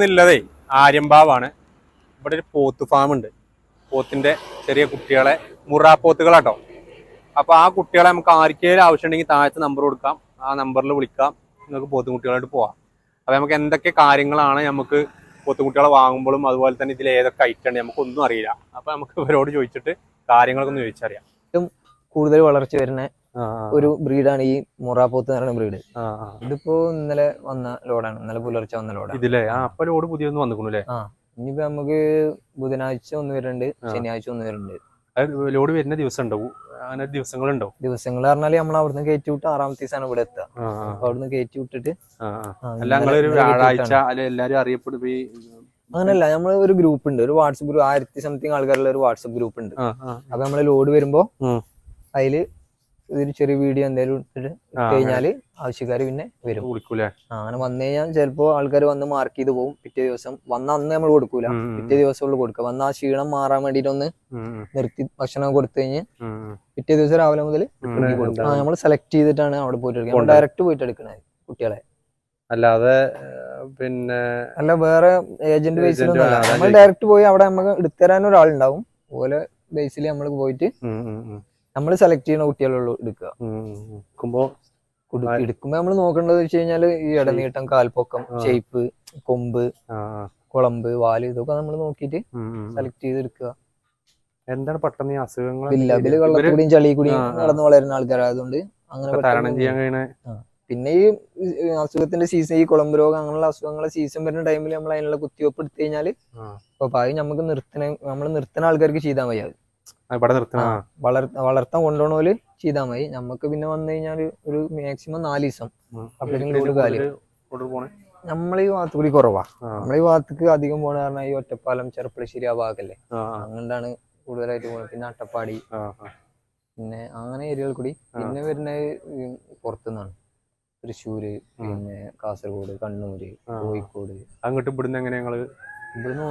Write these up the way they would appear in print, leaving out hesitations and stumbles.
ുള്ളതേ ആര്യമ്പാവാണ്. ഇവിടെ ഒരു പോത്ത് ഫാം ഉണ്ട്. പോത്തിന്റെ ചെറിയ കുട്ടികളെ മുറാപ്പോത്തുകളാട്ടോ. അപ്പൊ ആ കുട്ടികളെ നമുക്ക് ആർക്കെങ്കിലും ആവശ്യമുണ്ടെങ്കിൽ താഴത്തെ നമ്പർ കൊടുക്കാം, ആ നമ്പറിൽ വിളിക്കാം, നിങ്ങൾക്ക് പോത്തും കുട്ടികളായിട്ട് പോവാം. അപ്പൊ നമുക്ക് എന്തൊക്കെ കാര്യങ്ങളാണ് നമുക്ക് പോത്തുകുട്ടികളെ വാങ്ങുമ്പോഴും അതുപോലെ തന്നെ ഇതിൽ ഏതൊക്കെ ഐറ്റം ഉണ്ട് നമുക്കൊന്നും അറിയില്ല. അപ്പൊ നമുക്ക് ഇവരോട് ചോദിച്ചിട്ട് കാര്യങ്ങളൊക്കെ ഒന്ന് ചോദിച്ചറിയാം. കൂടുതൽ വളർച്ച വരുന്ന ഒരു ബ്രീഡാണ് ഈ മൊറാപ്പോത്ത് എന്ന് പറയുന്ന ബ്രീഡ്. ഇതിപ്പോ ഇന്നലെ വന്ന ലോഡാണ്, ഇന്നലെ പുലർച്ചെ വന്ന ലോഡാണ് ഇതിലെ. അപ്പൊ ലോഡ് പുതിയൊന്നും വന്നിക്കണല്ലേ? ഇനിയിപ്പോ നമുക്ക് ബുധനാഴ്ച ഒന്ന് വരുന്നുണ്ട്, ശനിയാഴ്ച ഒന്ന് വരുന്നുണ്ട്. ലോഡ് വരുന്ന ദിവസം ഉണ്ടാവും, അങ്ങനെ ദിവസങ്ങളുണ്ടോ? ദിവസങ്ങൾ പറഞ്ഞാല് നമ്മൾ അവിടുന്ന് കയറ്റി വിട്ട് 6ാമത്തെ ദിവസമാണ് ഇവിടെ എത്തുക. അപ്പൊ അവിടുന്ന് കയറ്റി വിട്ടിട്ട് വ്യാഴാഴ്ച എല്ലാരും അറിയപ്പെടും. അങ്ങനല്ല, നമ്മൾ ഒരു ഗ്രൂപ്പ് ഉണ്ട്, ഒരു വാട്സപ്പ് ഗ്രൂപ്പ്, 1000 സംതിങ് ആൾക്കാരുള്ള ഒരു വാട്സപ്പ് ഗ്രൂപ്പ് ഉണ്ട്. അപ്പൊ നമ്മള് ലോഡ് വരുമ്പോ അതില് ഒരു ചെറിയ വീഡിയോ എന്തെങ്കിലും ഇട്ടിട്ട് കഴിഞ്ഞാല് ആവശ്യക്കാര് പിന്നെ വരും. അങ്ങനെ വന്നു കഴിഞ്ഞാൽ ചിലപ്പോ ആൾക്കാർ വന്ന് മാർക്ക് ചെയ്ത് പോകും. പിറ്റേ ദിവസം വന്ന അന്ന് നമ്മൾ കൊടുക്കൂല, പിറ്റേ ദിവസം കൊടുക്കുക. വന്ന ആ ക്ഷീണം മാറാൻ വേണ്ടിട്ട് ഒന്ന് നിർത്തി ഭക്ഷണം കൊടുത്തു കഴിഞ്ഞ് പിറ്റേ ദിവസം രാവിലെ മുതൽ നമ്മൾ സെലക്ട് ചെയ്തിട്ടാണ് അവിടെ പോയിട്ട് എടുക്കുക. ഡയറക്റ്റ് പോയിട്ട് എടുക്കണത് കുട്ടികളെ, അല്ലാതെ പിന്നെ അല്ല വേറെ ഏജന്റ് ബേസിലൊന്നും അല്ല. നമ്മൾ ഡയറക്റ്റ് പോയി അവിടെ നമുക്ക് എടുത്തുതരാൻ ഒരാളുണ്ടാവും. അതുപോലെ ബേസിൽ നമ്മൾ പോയിട്ട് നമ്മൾ സെലക്ട് ചെയ്യുന്ന കുട്ടികളുള്ളൂ എടുക്കുക. എടുക്കുമ്പോ നമ്മൾ നോക്കേണ്ടത് വെച്ച് കഴിഞ്ഞാല് ഈ ഇടനീട്ടം, കാൽപ്പൊക്കം, ഷേപ്പ്, കൊമ്പ്, കുളമ്പ്, വാല്, ഇതൊക്കെ നമ്മൾ നോക്കിയിട്ട് സെലക്ട് ചെയ്ത് എടുക്കുക. എന്താണ് പെട്ടെന്ന് ഈ അസുഖങ്ങൾ? ഇല്ല, വെള്ളത്തിലൂടെയും ചളി കൂടിയും നടന്നു വളരുന്ന ആൾക്കാരായതുകൊണ്ട് അങ്ങനെ തരണം ചെയ്യാൻ കഴിയണ. പിന്നെ ഈ അസുഖത്തിന്റെ സീസൺ, ഈ കുളമ്പ് രോഗം അങ്ങനെയുള്ള അസുഖങ്ങളുടെ സീസൺ വരുന്ന ടൈമിൽ നമ്മൾ അതിനുള്ള കുത്തിവെപ്പ് എടുത്തു കഴിഞ്ഞാല് അപ്പൊ നമുക്ക് നിർത്തുന്ന ആൾക്കാർക്ക് ചെയ്താൽ മതി. വളർത്താൻ കൊണ്ടുപോകണോല് ചെയ്താൽ മതി. നമുക്ക് പിന്നെ വന്നു കഴിഞ്ഞാൽ ഒരു മാക്സിമം 4 ദിവസം നമ്മളീ ഭാഗത്ത് കൂടി കുറവാ. നമ്മളീ ഭാഗത്തേക്ക് അധികം പോണ കാരണം ഈ ഒറ്റപ്പാലം, ചെറുപ്പളശ്ശേരി ആ ഭാഗല്ലേ, അങ്ങനെയാണ് കൂടുതലായിട്ട് പോകുന്നത്. പിന്നെ അട്ടപ്പാടി, പിന്നെ അങ്ങനെ ഏരിയകൾ കൂടി. പിന്നെ വരുന്നത് പുറത്തുനിന്നാണ്, തൃശ്ശൂര്, പിന്നെ കാസർഗോഡ്, കണ്ണൂര്, കോഴിക്കോട്. അങ്ങോട്ട് ഇവിടുന്ന് എങ്ങനെ ഞങ്ങള് ഇവിടുന്ന്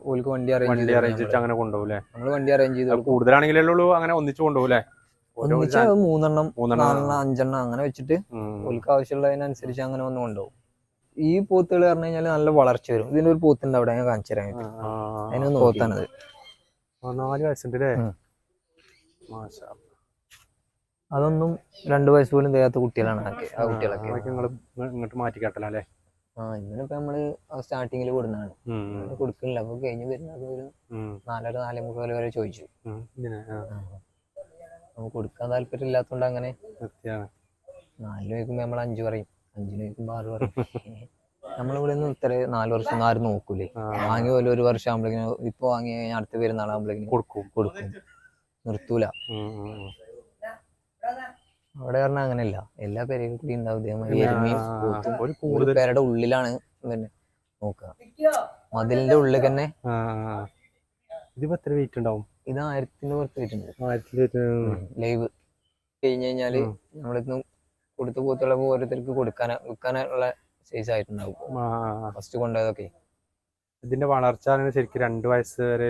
ഓൽക്ക് വണ്ടി അറേഞ്ച് ചെയ്തിട്ട് അങ്ങനെ കൊണ്ടുപോകും. നമ്മള് വണ്ടി അറേഞ്ച് ചെയ്ത് കൂടുതലാണെങ്കിലേ ഉള്ളൂ അങ്ങനെ ഒന്നിച്ചു കൊണ്ടുപോകും. ഒന്നിച്ച് 3 4 5 അങ്ങനെ വെച്ചിട്ട് ഓൽക്ക് ആവശ്യമുള്ളതിനനുസരിച്ച് അങ്ങനെ വന്ന് കൊണ്ടുപോകും. ഈ പോത്തുകൾ പറഞ്ഞു കഴിഞ്ഞാൽ നല്ല വളർച്ച വരും. ഇതിന്റെ ഒരു പോത്തുണ്ട് അവിടെ, ഞാൻ കാണിച്ചു തരാൻ. അതിനൊന്ന് പോത്താണത്. 4 വയസ്സുണ്ട്. അതൊന്നും 2 വയസ്സ് പോലും തികയാത്ത കുട്ടികളാണ് ആ കുട്ടികളൊക്കെ. ഇങ്ങോട്ട് മാറ്റി കെട്ടലല്ലേ? ഇന്നിപ്പോ നമ്മള് സ്റ്റാർട്ടിങ്ങിൽ കൊടുക്കുന്നതാണ്, കൊടുക്കുന്നില്ല. അപ്പൊ കഴിഞ്ഞ് വരുന്നത് ഒരു 4:30 4:45 വരെ ചോദിച്ചു. നമുക്ക് കൊടുക്കാൻ താല്പര്യം ഇല്ലാത്തോണ്ട് അങ്ങനെ 4 വയ്ക്കുമ്പോ നമ്മൾ 5 പറയും, 5 വയ്ക്കുമ്പോ 6 പറയും. നമ്മളിവിടെ നിന്ന് ഇത്ര 4 വർഷം ആരും നോക്കൂലേ. വാങ്ങി പോലെ 1 വർഷം ആകുമ്പോഴേക്കും, ഇപ്പൊ വാങ്ങി കഴിഞ്ഞാൽ അടുത്ത പെരുന്നാളാകുമ്പോഴേക്കും കൊടുക്കും, നിർത്തൂല. അവിടെ പറഞ്ഞാൽ അങ്ങനെയല്ല, എല്ലാ പേരും കൂടി ഉണ്ടാവും. ഇതേമാതിരി പേരുടെ ഉള്ളിലാണ് പിന്നെ നോക്കുക, മതിലിന്റെ ഉള്ളിൽ തന്നെ. ഇതിപ്പോ എത്ര വെയിറ്റ് ഉണ്ടാവും? ഇത് 1000 പുറത്ത് വെയിറ്റ് ഉണ്ട്. ലൈവ് കഴിഞ്ഞ് കഴിഞ്ഞാല് നമ്മളിന്ന് കൊടുത്ത പോത്തുകളൊക്കെ ഓരോരുത്തർക്ക് വിൽക്കാനുള്ള സൈസ് ആയിട്ടുണ്ടാവും ഫസ്റ്റ് കൊണ്ടുപോയതൊക്കെ. ഇതിന്റെ വളർച്ച ശരിക്കും 2 വയസ്സ് വരെ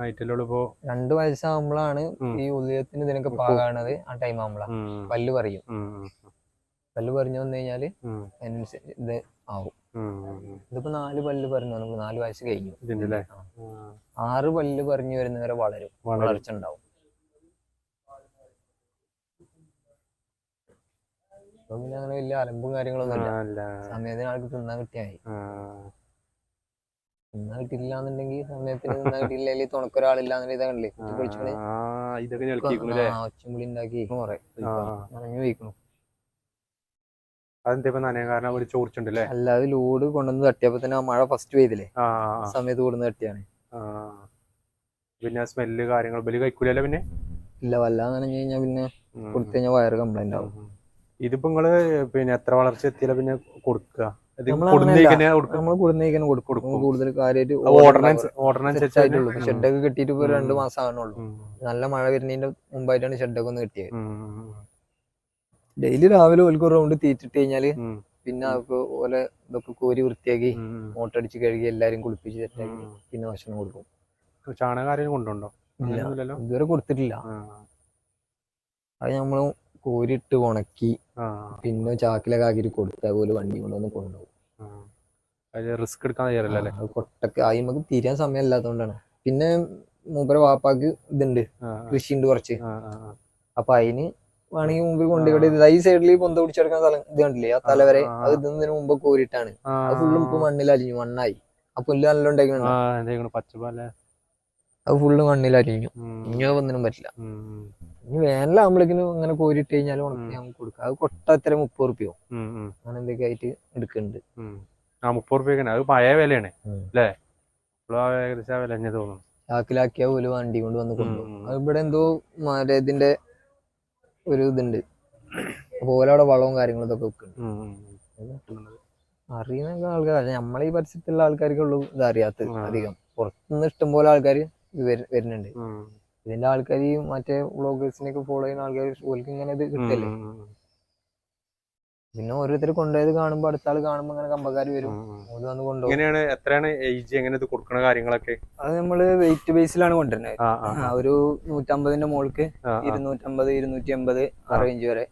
ആയിട്ടുള്ളൂ. ഇപ്പോ 2 വയസ്സാകുമ്പോഴാണ് ഈ ഉദയത്തിന് ഇതിനൊക്കെ പാകാണത്. ആ ടൈം ആകുമ്പോഴാണ് പല്ല് പറയും. പല്ല് പറഞ്ഞു വന്നു കഴിഞ്ഞാല് അതിനനുസരിച്ച് ഇത് ആവും. ഇതിപ്പോ 4 പല്ല് പറഞ്ഞു, നമുക്ക് 4 വയസ്സ് കഴിഞ്ഞു. 6 പല്ല് പറഞ്ഞു വരുന്നവരെ വളർച്ച ഉണ്ടാവും. അപ്പൊ പിന്നെ അങ്ങനെ വലിയ അലമ്പും കാര്യങ്ങളൊന്നും ഇല്ല. സമയത്തിന് ആൾക്ക് തിന്നാൻ കിട്ടിയായി. തിന്നാൻ കിട്ടിയില്ല എന്നുണ്ടെങ്കിൽ, സമയത്തിന് തിന്നാൻ കിട്ടിയില്ല, അല്ലെങ്കിൽ തുണക്കൊരാളില്ലാന്നുണ്ടെങ്കിൽ ഇതാകണ്ടേ ഒച്ചമ്പുളി ഉണ്ടാക്കി നനഞ്ഞു വയ്ക്കണു. അല്ലാതെ ലോഡ് കൊണ്ടുവന്ന് തട്ടിയപ്പോ തന്നെ മഴ ഫസ്റ്റ് പെയ്തില്ലേ, ആ സമയത്ത് കൊണ്ടുവന്ന് തട്ടിയാണ്. പിന്നെ സ്മെല്ല് കാര്യങ്ങൾ കഴിക്കൂല. പിന്നെ ഇല്ല, വല്ലാതെ നനഞ്ഞു കഴിഞ്ഞാൽ പിന്നെ കൊടുത്തു കഴിഞ്ഞാൽ വയറ് കംപ്ലൈന്റ് ആവും. ഇതിപ്പോ നിങ്ങള് പിന്നെ എത്ര വളർച്ച എത്തിയാലും പിന്നെ കൊടുക്കുക? നമ്മൾ കൊടുന്നേക്കാനും കൊടുക്കും. കൂടുതൽ കാര്യമായിട്ട് ഷെഡൊക്കെ കെട്ടിയിട്ട് ഇപ്പൊ 2 മാസം ആകണുള്ളൂ. നല്ല മഴ വരുന്നതിന്റെ മുമ്പായിട്ടാണ് ഷെഡൊക്കെ ഒന്ന് കെട്ടിയത്. ഡെയിലി രാവിലെ ഓൽക്ക് റൗണ്ട് തീറ്റിട്ട് കഴിഞ്ഞാല് പിന്നെ ഓലെ ഇതൊക്കെ കോരി വൃത്തിയാക്കി മോട്ടടിച്ച് കഴുകി എല്ലാരും കുളിപ്പിച്ച് സെറ്റാക്കി പിന്നെ ഭക്ഷണം കൊടുക്കും. ചാണകം കൊണ്ടുണ്ടോ? ഇതുവരെ കൊടുത്തിട്ടില്ല. അത് നമ്മള് കോരിട്ട് ഉണക്കി പിന്നെ ചാക്കിലൊക്കെ ആക്കിട്ട് കൊടുത്ത പോലെ വണ്ടി കൊണ്ടുവന്ന് കൊണ്ടുപോകും. റിസ്ക് എടുക്കാൻ തയ്യാറല്ല അല്ലേ? അത് കൊട്ടക്ക് ആയി നമുക്ക് തിരിയാൻ സമയം ഇല്ലാത്തതുകൊണ്ടാണ്. പിന്നെ മൂപ്പര വാപ്പാക്ക് ഇതുണ്ട്, കൃഷിയുണ്ട് കുറച്ച്. അപ്പൊ അതിന് വേണമെങ്കിൽ മുമ്പിൽ കൊണ്ടുപോയി ഈ സൈഡിൽ പൊന്ത പിടിച്ചെടുക്കുന്ന സ്ഥലം ഇത് കണ്ടില്ലേ, ആ തല വരെ അത് ഇതുന്നതിന് മുമ്പ് കോരിട്ടാണ്. അത് ഫുള്ളും ഇപ്പൊ മണ്ണിൽ അലിഞ്ഞു, മണ്ണായി. ആ പുല്ല് നല്ല ഉണ്ടായിരുന്നു, പച്ചപ്പല്ലേ, അത് ഫുള്ള് മണ്ണിൽ അലിഞ്ഞു. ഇനി ഒന്നിനും പറ്റില്ല. ഇനി വേനലാകുമ്പോഴേക്കിനും അങ്ങനെ കോരിട്ട് കഴിഞ്ഞാൽ ഉണക്കി നമുക്ക് കൊടുക്കാം. അത് കൊട്ട എത്ര 30 റുപ്യോ അങ്ങനെ എന്തൊക്കെ ആയിട്ട് എടുക്കുന്നുണ്ട്. 30 റുപ്യക്കാണ്. അത് പഴയ വിലയാണ് അല്ലേ? ഏകദേശം വില തന്നെ തോന്നുന്നു. ചാക്കിലാക്കിയ പോലെ വണ്ടി കൊണ്ട് വന്ന് കൊണ്ടുപോകും. അത് ഇവിടെ എന്തോ ഇതിന്റെ ഒരു ഇതുണ്ട്, അതുപോലെ അവിടെ വളവും കാര്യങ്ങളും ഇതൊക്കെ വെക്കുന്നുണ്ട്. അറിയുന്ന ആൾക്കാർ, നമ്മളെ ഈ പരിസരത്തുള്ള ആൾക്കാർക്കുള്ളൂ ഇത് അറിയാത്തത്. അധികം പുറത്തുനിന്ന് ഇഷ്ടംപോലെ ആൾക്കാർ വരുന്നുണ്ട്. ഇതിന്റെ ആൾക്കാർ മറ്റേ വ്ളോഗേഴ്സിനൊക്കെ ഫോളോ ചെയ്യുന്ന ആൾക്കാർ ഓർക്ക് ഇങ്ങനെ ഇത് കിട്ടല്ലേ. പിന്നെ ഓരോരുത്തർ കൊണ്ടുപോയത് കാണുമ്പോ അടുത്ത ആൾ കാണുമ്പോ അങ്ങനെ കമ്പക്കാർ വരും, ഓല് വന്ന് കൊണ്ടുപോകും. എത്രയാണ് ഏജ്, എങ്ങനെ ഇത് കൊടുക്കുന്ന കാര്യങ്ങളൊക്കെ? അത് നമ്മള് വെയിറ്റ് ബേസിലാണ് കൊണ്ടുവരുന്നത്. ഒരു 150ന്റെ മുകൾക്ക് 250, 280 ആ റേഞ്ച് വരെ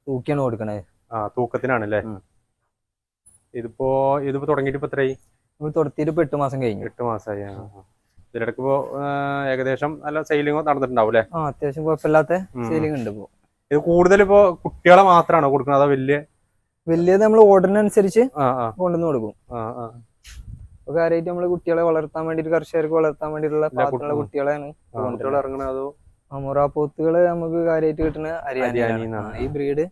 തൂക്കിയാണ് കൊടുക്കണത്. തൂക്കത്തിനാണല്ലേ? ഇതിപ്പോ തുടങ്ങിയിട്ട് ഇപ്പൊ എത്രയായി? തുടത്തിയിട്ട് ഇപ്പൊ 8 മാസം കഴിഞ്ഞു. 8 മാസമായി. ഇതിലിടക്ക് ഇപ്പോ ഏകദേശം നല്ല സെയിലിംഗ് നടന്നിട്ടുണ്ടാവും അല്ലേ? അത്യാവശ്യം കുഴപ്പമില്ലാത്ത സെയിലിംഗ് ഉണ്ട് ഇപ്പൊ. ഇത് കൂടുതൽ ഇപ്പോ കുട്ടികളെ മാത്രമാണോ കൊടുക്കുന്നത്, അതോ വലിയത് നമ്മൾ ഓർഡറിനനുസരിച്ച് കൊണ്ടുവന്ന് കൊടുക്കും. അപ്പൊ കാര്യമായിട്ട് നമ്മള് കുട്ടികളെ വളർത്താൻ വേണ്ടിട്ട്, കർഷകർക്ക് വളർത്താൻ വേണ്ടിയിട്ടുള്ള പാത്രമുള്ള കുട്ടികളെയാണ് ഇറങ്ങുന്നത്. അതോ മുറാപ്പോത്തുകള് നമുക്ക് കാര്യമായിട്ട് കിട്ടുന്ന ഹരിയാനയാണ് ഈ ബ്രീഡ്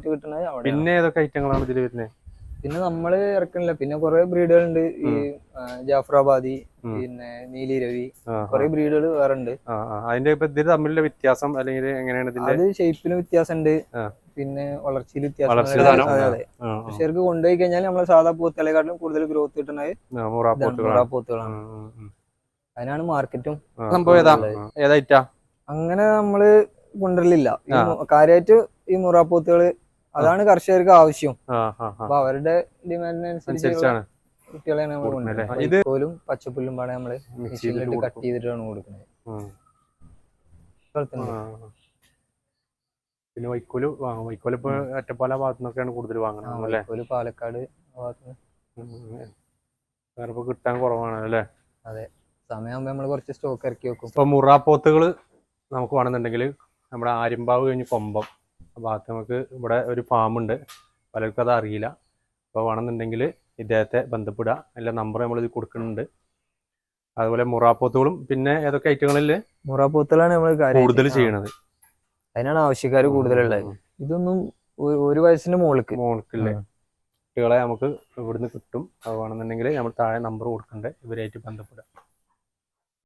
കിട്ടുന്നത്. പിന്നെ ഏതൊക്കെ ഐറ്റങ്ങളാണ് ഇതിൽ വരുന്നത്? പിന്നെ നമ്മള് ഇറക്കണില്ല. പിന്നെ കുറെ ബ്രീഡുകളുണ്ട്, ഈ ജാഫ്രാബാദി, പിന്നെ നീലി രവി, കുറെ ബ്രീഡുകൾ വേറെ ഉണ്ട്. അതിന്റെ ഇതിൽ തമ്മിലുള്ള വ്യത്യാസം അല്ലെങ്കിൽ എങ്ങനെയാണ്? അത് ഷേപ്പിന് വ്യത്യാസം ഉണ്ട്, പിന്നെ വളർച്ചയിൽ വ്യത്യാസം. അതെ, കർഷകർക്ക് കൊണ്ടുപോയി കഴിഞ്ഞാൽ നമ്മളെ സാധാ പോത്തുകളെക്കാട്ടിലും കൂടുതൽ ഗ്രോത്ത് കിട്ടുന്നത് മുറാപ്പോത്തുകളാണ്. അതിനാണ് മാർക്കറ്റും. അങ്ങനെ നമ്മള് കൊണ്ടുവരലില്ല കാര്യമായിട്ട്. ഈ മുറാപ്പോത്തുകള് അതാണ് കർഷകർക്ക് ആവശ്യം. അപ്പൊ അവരുടെ ഡിമാൻഡിനനുസരിച്ചാണ് കുട്ടികളെയാണ് നമ്മൾ കൊണ്ടുവരുന്നത്. വൈക്കോലും പച്ചപ്പുല്ലും പാടെ നമ്മള് മെഷീനിലിട്ട് കട്ട് ചെയ്തിട്ടാണ് കൊടുക്കുന്നത്. പിന്നെ വൈക്കോല് ഇപ്പൊ ഒറ്റപ്പാല ഭാഗത്തുനിന്നൊക്കെയാണ് കൂടുതൽ വാങ്ങുന്നത്. വൈക്കോല് പാലക്കാട് വേറെ കിട്ടാൻ കുറവാണ് അല്ലേ? അതെ, സമയമാകുമ്പോ നമ്മള് കുറച്ച് സ്റ്റോക്ക് ഇറക്കി വെക്കും. ഇപ്പൊ മുറാപ്പോത്തുകള് നമുക്ക് വേണമെന്നുണ്ടെങ്കിൽ നമ്മുടെ ആര്യമ്പാവ് കഴിഞ്ഞ് കൊമ്പം ഭാഗത്ത് നമുക്ക് ഇവിടെ ഒരു ഫാമുണ്ട്. പലർക്കും അത് അറിയില്ല. അപ്പോൾ വേണമെന്നുണ്ടെങ്കിൽ ഇദ്ദേഹത്തെ ബന്ധപ്പെടുക. എല്ലാ നമ്പർ നമ്മൾ ഇത് കൊടുക്കുന്നുണ്ട്. അതുപോലെ മുറാപ്പോത്തുകളും പിന്നെ ഏതൊക്കെ ഐറ്റങ്ങളിൽ മുറാപ്പോത്തുകളാണ് നമ്മൾ കൂടുതൽ ചെയ്യണത്. അതിനാണ് ആവശ്യക്കാർ കൂടുതലുള്ളത്. ഇതൊന്നും 1 വയസ്സിന്റെ മുകൾക്കില്ലേ കുട്ടികളെ നമുക്ക് ഇവിടുന്ന് കിട്ടും. അത് വേണമെന്നുണ്ടെങ്കിൽ നമ്മൾ താഴെ നമ്പർ കൊടുക്കുന്നുണ്ട്, ഇവരായിട്ട് ബന്ധപ്പെടുക.